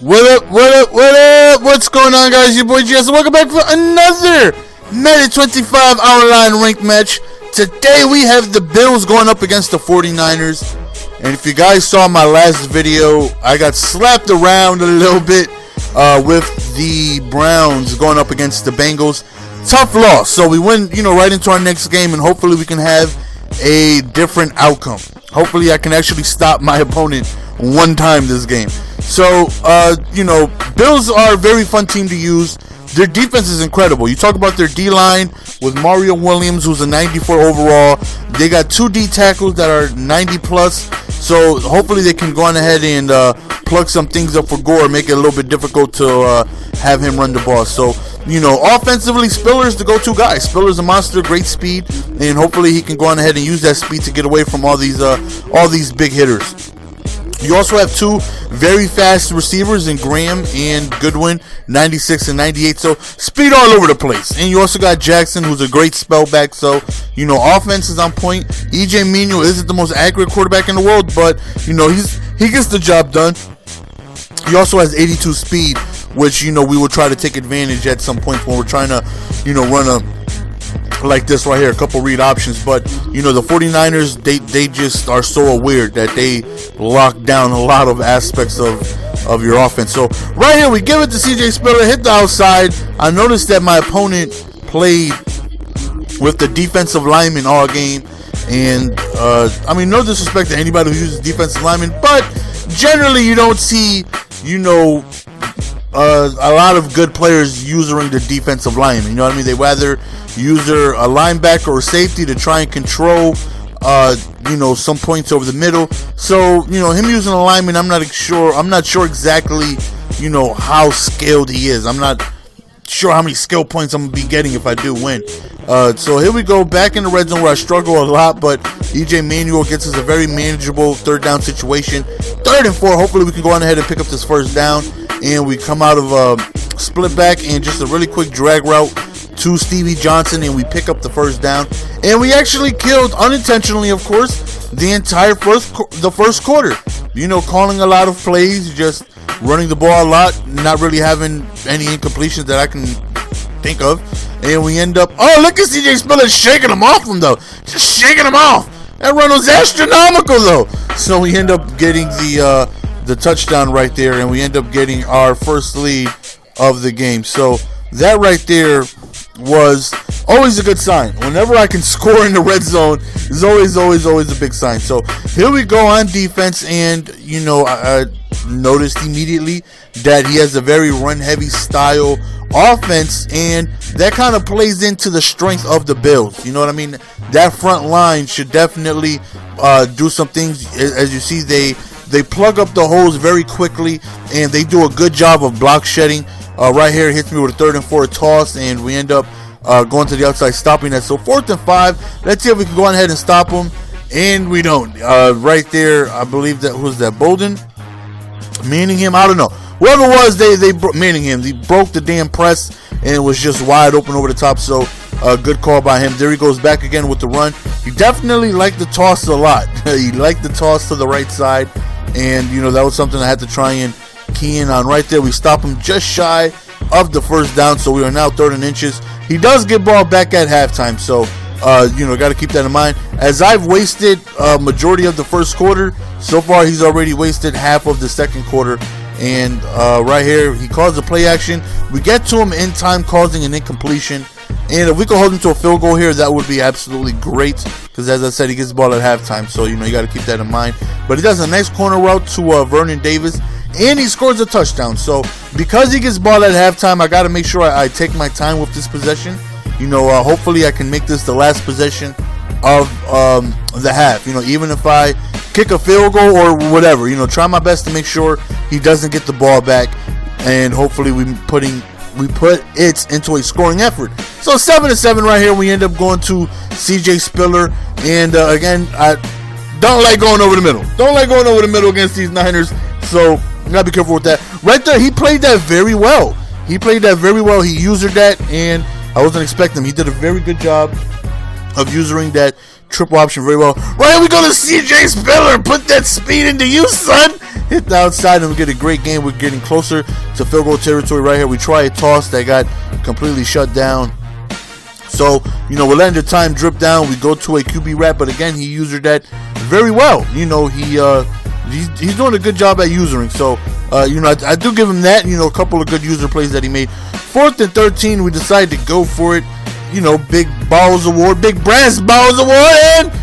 What up, what up, what up? What's going on, guys? Your boy Jess. Welcome back for another Madden 25 online ranked match. Today we have the Bills going up against the 49ers. And if you guys saw my last video, I got slapped around a little bit with the Browns going up against the Bengals. Tough loss. So we went, right into our next game, and hopefully we can have a different outcome. Hopefully I can actually stop my opponent one time this game. So, Bills are a very fun team to use. Their defense is incredible. You talk about their D-line with Mario Williams, who's a 94 overall. They got 2 D tackles that are 90 plus. So hopefully they can go on ahead and plug some things up for Gore, make it a little bit difficult to have him run the ball. So, offensively, Spiller's the go-to guy. Spiller's a monster, great speed, and hopefully he can go on ahead and use that speed to get away from all these big hitters. You also have 2 very fast receivers in Graham and Goodwin, 96 and 98. So speed all over the place. And you also got Jackson, who's a great spellback. So, offense is on point. EJ Manuel isn't the most accurate quarterback in the world, but, he gets the job done. He also has 82 speed, which, we will try to take advantage at some points when we're trying to, run a like this right here, a couple read options. But the 49ers, they just are so aware that they lock down a lot of aspects of your offense. So right here we give it to CJ Spiller, hit the outside. I noticed that my opponent played with the defensive lineman all game, and no disrespect to anybody who uses defensive lineman, but generally you don't see a lot of good players using the defensive lineman. You know what I mean? They rather use a linebacker or safety to try and control, some points over the middle. So, him using a lineman, I'm not sure exactly, how skilled he is. I'm not sure how many skill points I'm going to be getting if I do win. So here we go, back in the red zone where I struggle a lot, but EJ Manuel gets us a very manageable third down situation. 3rd and 4, hopefully we can go on ahead and pick up this first down, and we come out of a split back and just a really quick drag route to Stevie Johnson, and we pick up the first down. And we actually killed, unintentionally of course, the entire first quarter. Calling a lot of plays, just running the ball a lot, not really having any incompletions that I can think of. And we end up, look at CJ Spiller shaking him off him though. Just shaking him off. That run was astronomical though. So we end up getting the touchdown right there, and we end up getting our first lead of the game. So that right there was always a good sign. Whenever I can score in the red zone, is always a big sign. So here we go on defense, and I noticed immediately that he has a very run-heavy style offense, and that kind of plays into the strength of the Bills. You know what I mean? That front line should definitely do some things. As you see, they plug up the holes very quickly, and they do a good job of block shedding. Right here, it hits me with a 3rd and 4 toss, and we end up going to the outside, stopping that. So 4th and 5. Let's see if we can go on ahead and stop them, and we don't. Right there, I believe that was that Bolden, Manningham. I don't know. Whoever it was, they Manningham. He broke the damn press, and it was just wide open over the top. So good call by him. There he goes back again with the run. He definitely liked the toss a lot. He liked the toss to the right side, and that was something I had to try and key in on. Right there, we stop him just shy of the first down, so we are now 3rd and inches. He does get ball back at halftime, so got to keep that in mind. As I've wasted majority of the first quarter, so far he's already wasted half of the second quarter. And right here, he calls the play action. We get to him in time, causing an incompletion. And if we could hold him to a field goal here, that would be absolutely great, because as I said, he gets the ball at halftime, so you got to keep that in mind. But he does a nice corner route to Vernon Davis, and he scores a touchdown. So because he gets ball at halftime, I got to make sure I take my time with this possession. Hopefully I can make this the last possession of the half. Even if I kick a field goal or whatever, try my best to make sure he doesn't get the ball back, and hopefully we put it into a scoring effort. So 7-7 right here. We end up going to CJ Spiller, and again, I don't like going over the middle. Don't like going over the middle against these Niners. So you gotta be careful with that. Right there, he played that very well. He used that, and I wasn't expecting him. He did a very good job of using that triple option very well. Right here we go to CJ Spiller. Put that speed into you, son. Hit the outside, and we get a great game. We're getting closer to field goal territory right here. We try a toss that got completely shut down. So, we're letting the time drip down. We go to a QB wrap, but again, he used that very well. He's doing a good job at usering. So, I do give him that. A couple of good user plays that he made. 4th and 13, we decided to go for it. Big Balls Award, Big Brass Balls Award,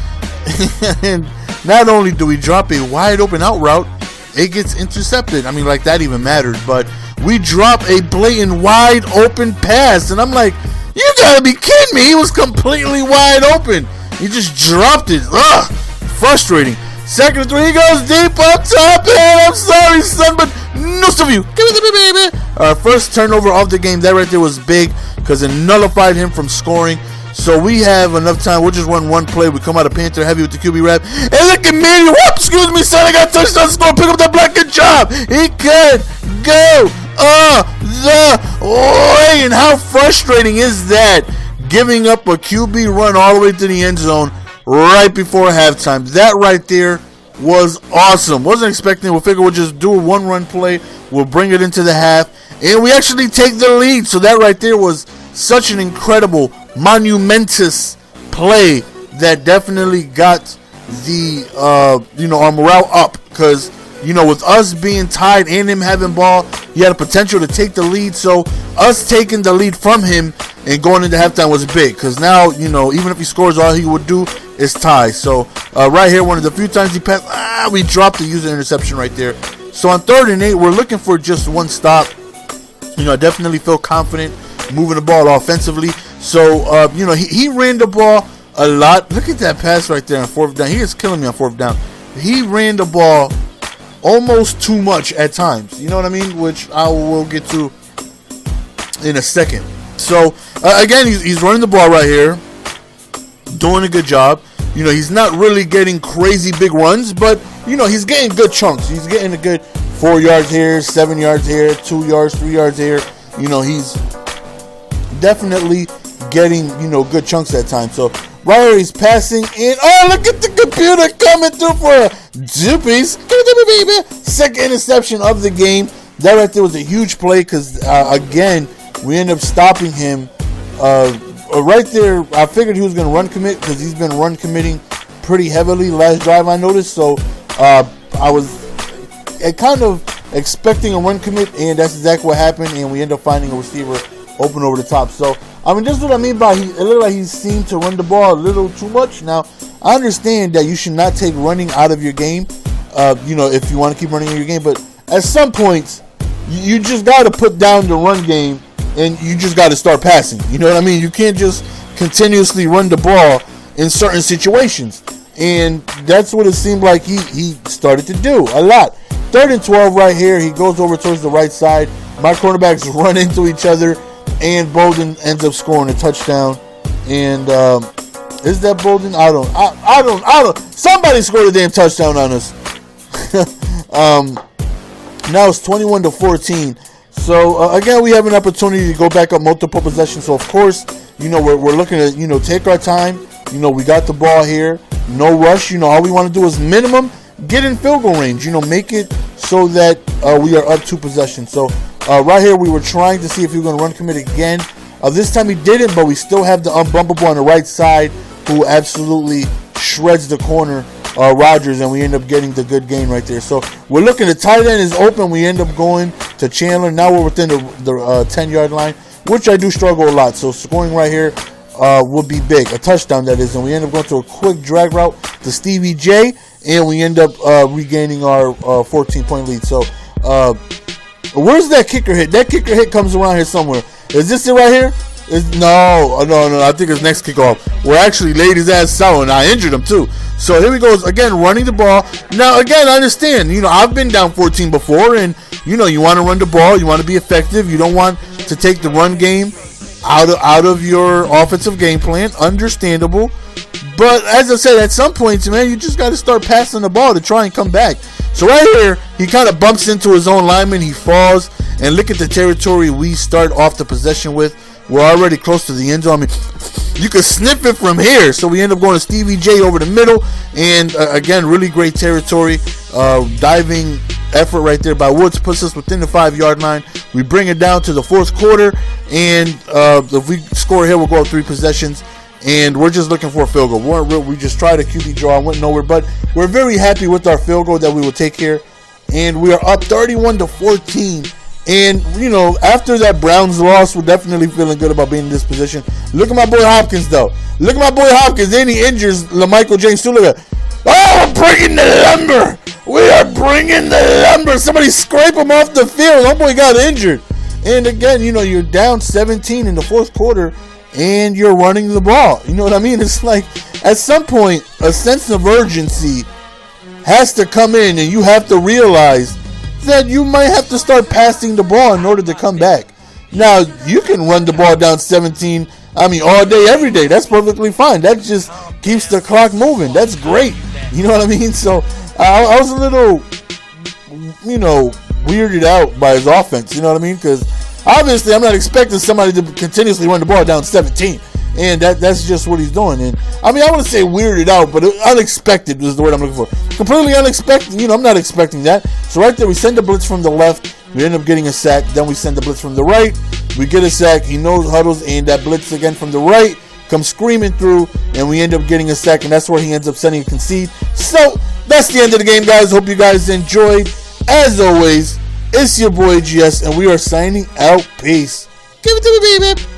and not only do we drop a wide open out route, it gets intercepted. I mean, like that even matters, but we drop a blatant wide open pass, and I'm like, you gotta be kidding me. He was completely wide open. He just dropped it. Ugh, frustrating. 2nd and 3, he goes deep up top, and I'm sorry, son, but no of you. Give me the baby. First turnover of the game. That right there was big because it nullified him from scoring. So we have enough time. We'll just run one play. We come out of Panther heavy with the QB wrap. And look at me. Whoop, excuse me, son. I got a touchdown score. Pick up that block. Good job. He could go the way. And how frustrating is that? Giving up a QB run all the way to the end zone right before halftime. That right there was awesome. Wasn't expecting it. We'll figure we'll just do a one-run play. We'll bring it into the half. And we actually take the lead. So that right there was such an incredible, monumentous play that definitely got the, our morale up. Because, with us being tied and him having ball, he had a potential to take the lead. So us taking the lead from him and going into halftime was big. Because now, even if he scores, all he would do is tie. So right here, one of the few times he passed, we dropped the user interception right there. So on 3rd and 8, we're looking for just one stop. I definitely feel confident moving the ball offensively. So, he ran the ball a lot. Look at that pass right there on 4th down. He is killing me on 4th down. He ran the ball almost too much at times. You know what I mean? Which I will get to in a second. So, again, he's running the ball right here. Doing a good job. He's not really getting crazy big runs, but, he's getting good chunks. He's getting a good 4 yards here, 7 yards here, 2 yards, 3 yards here. He's definitely getting, good chunks at times. So, right here he's passing, and look at the computer coming through for a doopies. 2nd interception of the game. That right there was a huge play because, again, we end up stopping him. Right there, I figured he was going to run commit because he's been run committing pretty heavily last drive I noticed. So I was kind of expecting a run commit, and that's exactly what happened. And we end up finding a receiver open over the top. So this is what I mean by it looked like he seemed to run the ball a little too much. Now I understand that you should not take running out of your game, if you want to keep running in your game. But at some points, you just got to put down the run game. And you just got to start passing. You know what I mean? You can't just continuously run the ball in certain situations. And that's what it seemed like he started to do a lot. 3rd and 12 right here. He goes over towards the right side. My cornerbacks run into each other. And Bolden ends up scoring a touchdown. And is that Bolden? I don't. Somebody scored a damn touchdown on us. Now it's 21-14. So, again, we have an opportunity to go back up multiple possessions. So, of course, we're looking to, take our time. We got the ball here. No rush. All we want to do is minimum get in field goal range. Make it so that we are up 2 possessions. So, right here, we were trying to see if he was going to run commit again. This time he didn't, but we still have the unbumpable on the right side who absolutely shreds the corner. Rodgers, and we end up getting the good gain right there. So we're looking, the tight end is open. We end up going to Chandler. Now we're within the 10-yard line, which I do struggle a lot. So scoring right here would be big, a touchdown that is. And we end up going to a quick drag route to Stevie J, and we end up regaining our 14-point lead. So where's that kicker hit? That kicker hit comes around here somewhere. Is this it right here? No. I think it's next kickoff. We're actually laid his ass out, and I injured him too. So here he goes again, running the ball. Now again, I understand. I've been down 14 before, and you want to run the ball. You want to be effective. You don't want to take the run game out of your offensive game plan. Understandable. But as I said, at some points, man, you just got to start passing the ball to try and come back. So right here, he kind of bumps into his own lineman. He falls, and look at the territory we start off the possession with we're already close to the end zone. I mean, you could sniff it from here. So we end up going to Stevie J over the middle, and again, really great territory. Diving effort right there by Woods puts us within the 5-yard line. We bring it down to the fourth quarter, and if we score here, we'll go up 3 possessions. And we're just looking for a field goal. We just tried a QB draw and went nowhere, but we're very happy with our field goal that we will take here. And we are up 31-14. And, you know, after that Browns loss, we're definitely feeling good about being in this position. Look at my boy Hopkins, though. Look at my boy Hopkins. Then he injures LaMichael James, too. Look at, oh, we're bringing the lumber. We are bringing the lumber. Somebody scrape him off the field. My boy got injured. And, again, you know, you're down 17 in the fourth quarter, and you're running the ball. You know what I mean? It's like, at some point, a sense of urgency has to come in, and you have to realize that you might have to start passing the ball in order to come back. Now, you can run the ball down 17, all day, every day. That's perfectly fine. That just keeps the clock moving. That's great. You know what I mean? So, I was a little, weirded out by his offense. You know what I mean? Because obviously, I'm not expecting somebody to continuously run the ball down 17. And that's just what he's doing. And I wouldn't say weirded out, but unexpected is the word I'm looking for. Completely unexpected. I'm not expecting that. So right there, we send the blitz from the left. We end up getting a sack. Then we send the blitz from the right. We get a sack. He knows huddles, and that blitz again from the right comes screaming through, and we end up getting a sack, and that's where he ends up sending a concede. So that's the end of the game, guys. Hope you guys enjoyed. As always, it's your boy GS, and we are signing out. Peace. Give it to me, baby.